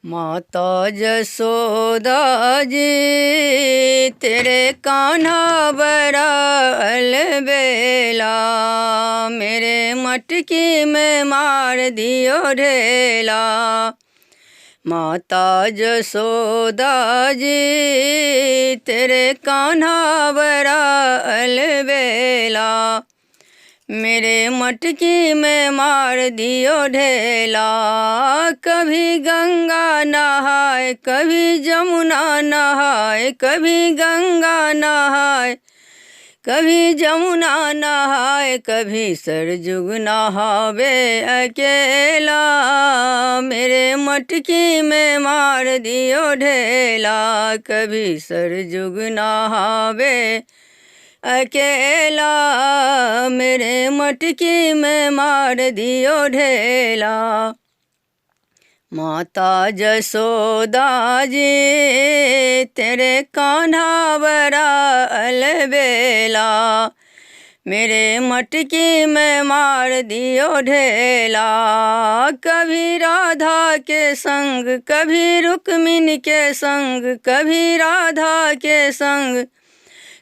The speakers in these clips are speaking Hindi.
माता जसोदा जी तेरे कान्हा बड़ा अलबेला, मेरे मटकी में मार दियो ढेला। माता जसोदा जी तेरे कान्हा बड़ा अलबेला, मेरे मटकी में मार दियो ढेला। कभी गंगा नहाए कभी जमुना नहाए, कभी गंगा नहाए कभी जमुना नहाए, कभी सरजुग नहावे अकेला, मेरे मटकी में मार दियो ढेला। कभी सरजुग नहावे अकेला, मेरे मटकी में मार दियो ढेला। माता जसोदा जी तेरे कान्हा बड़ा अलबेला, मेरे मटकी में मार दियो ढेला। कभी राधा के संग कभी रुक्मिणी के संग, कभी राधा के संग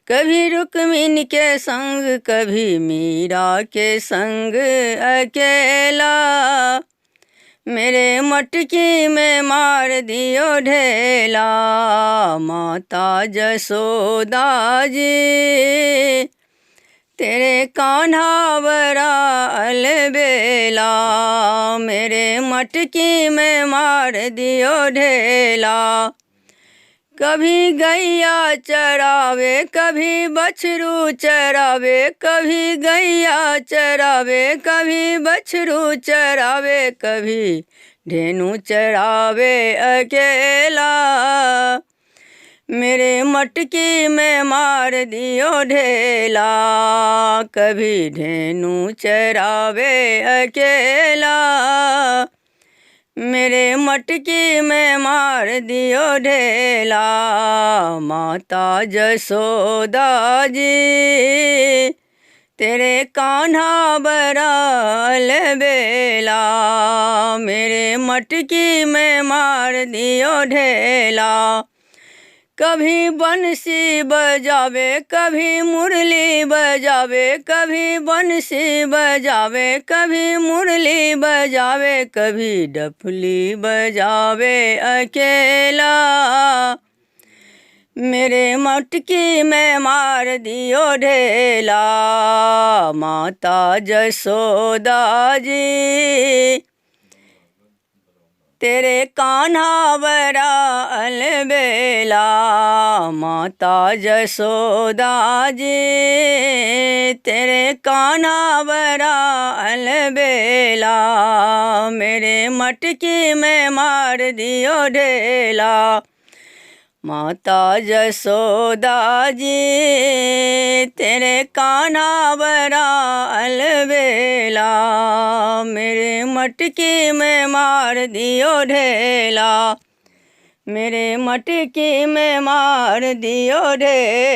कभी रुक्मिणी के संग, कभी मीरा के संग अकेला, मेरे मटकी में मार दियो ढेला। माता जसोदा जी तेरे कान्हा बड़ा अलबेला, मेरे मटकी में मार दियो ढेला। कभी गैया चरावे कभी बछरू चरावे, कभी गैया चरावे कभी बछरू चरावे, कभी धेनु चरावे अकेला, मेरे मटकी में मार दियो ढेला। कभी धेनु चरावे अकेला, मेरे मटकी में मार दियो ढेला। माता जसोदा जी तेरे कान्हा बड़ा अलबेला, मेरे मटकी में मार दियो ढेला। कभी बंसी बजावे कभी मुरली बजावे, कभी बंसी बजावे कभी मुरली बजावे, कभी डफली बजावे अकेला, मेरे मटकी में मार दियो ढेला। माता जसोदा जी तेरे कान्हा बड़ा अलबेला, माता जसोदा जी तेरे कान्हा बड़ा अलबेला, मेरे मटकी में मार दियो ढेला। माता जसोदा जी तेरे कान्हा बड़ा अलबेला, मेरे मटकी में मार दियो ढेला, मेरे मटकी में मार दियो ढेला।